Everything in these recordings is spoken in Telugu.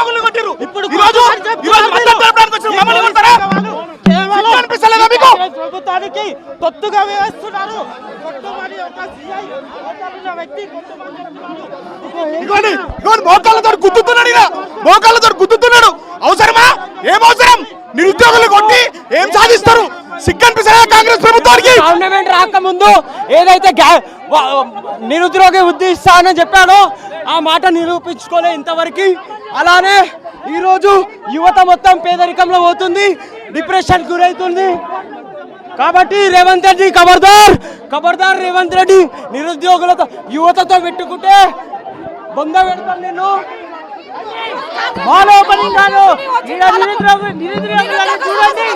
నిరుద్యోగులు కొట్టిరు. ఇప్పుడు ప్రభుత్వానికి తొత్తుగా వేస్తున్నారు. మోకాళ్ళతో గుద్దుతున్నాడు. అవసరమా? ఏం అవసరం? నిరుద్యోగులు కొట్టి ఏం సాధిస్తారు? సిగ్గనిపిస్తారా కాంగ్రెస్ ప్రభుత్వానికి? గవర్నమెంట్ రాకముందు ఏదైతే నిరుద్యోగి ఉద్దేశిస్తానని చెప్పాడో ఆ మాట నిరూపించుకోలే ఇంతవరకు. అలానే ఈరోజు యువత మొత్తం పేదరికంలో పోతుంది, డిప్రెషన్ గురవుతుంది. కాబట్టి రేవంత్ రెడ్డి ఖబర్దార్ రేవంత్ రెడ్డి. నిరుద్యోగులతో యువతతో పెట్టుకుంటే బొంద పెడతాను నేను. మాలో ఓపెనింగ్ కాదు, నిరుద్యోగులను చూడండి,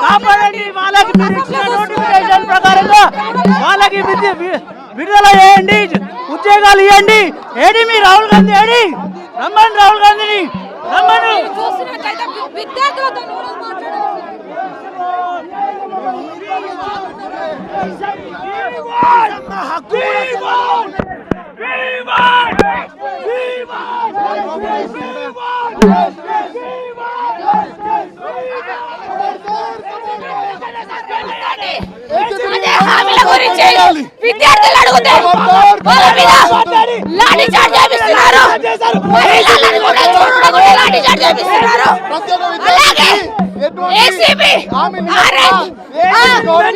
కాపాడండి. వాళ్ళకి మీరు ఇచ్చిన నోటిఫికేషన్ ప్రకారంగా వాళ్ళకి విడుదల చేయండి, ఉద్యోగాలు ఇవ్వండి. ఏడి మీ రాహుల్ గాంధీ, ఏడి రమ్మని, రాహుల్ గాంధీని రమ్మను. విద్యార్థులు అడిగితే వాళ్ళ మీద లాఠీ చార్జ్ చేపిస్తున్నారు. మహిళలను కూడా చూడకుండా లాఠీ చార్జ్ చేపిస్తున్నారు. అలాగే ఏసీబీ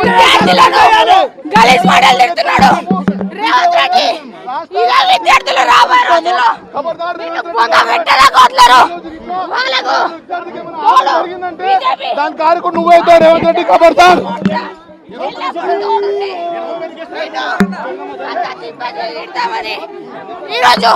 విద్యార్థులను గలీజ్ మాటలు తిడుతున్నాడు రేవంత్ రెడ్డి. ఇదే విద్యార్థులు రాబోయే రోజుల్లో పెట్టలేకపోతున్నారు. వాళ్ళకు దాని కారుకు నువ్వైతే రేవంత్ రెడ్డి ఖబర్దార్. ఈరోజు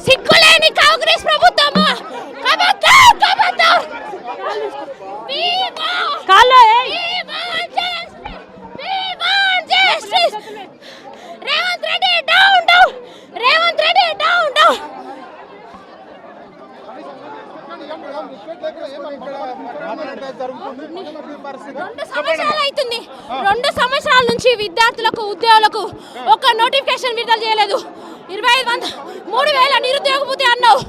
సిగ్గులేని కాంగ్రెస్ ప్రభుత్వము. Revanth Reddy down down, Revanth Reddy down down. 2 సంవత్సరాలు అవుతుంది. 2 సంవత్సరాల నుంచి విద్యార్థులకు, ఉద్యోగులకు ఒక నోటిఫికేషన్ విడుదల చేయలేదు. 25,000 3,000 నిరుద్యోగ భృతి అన్నావు.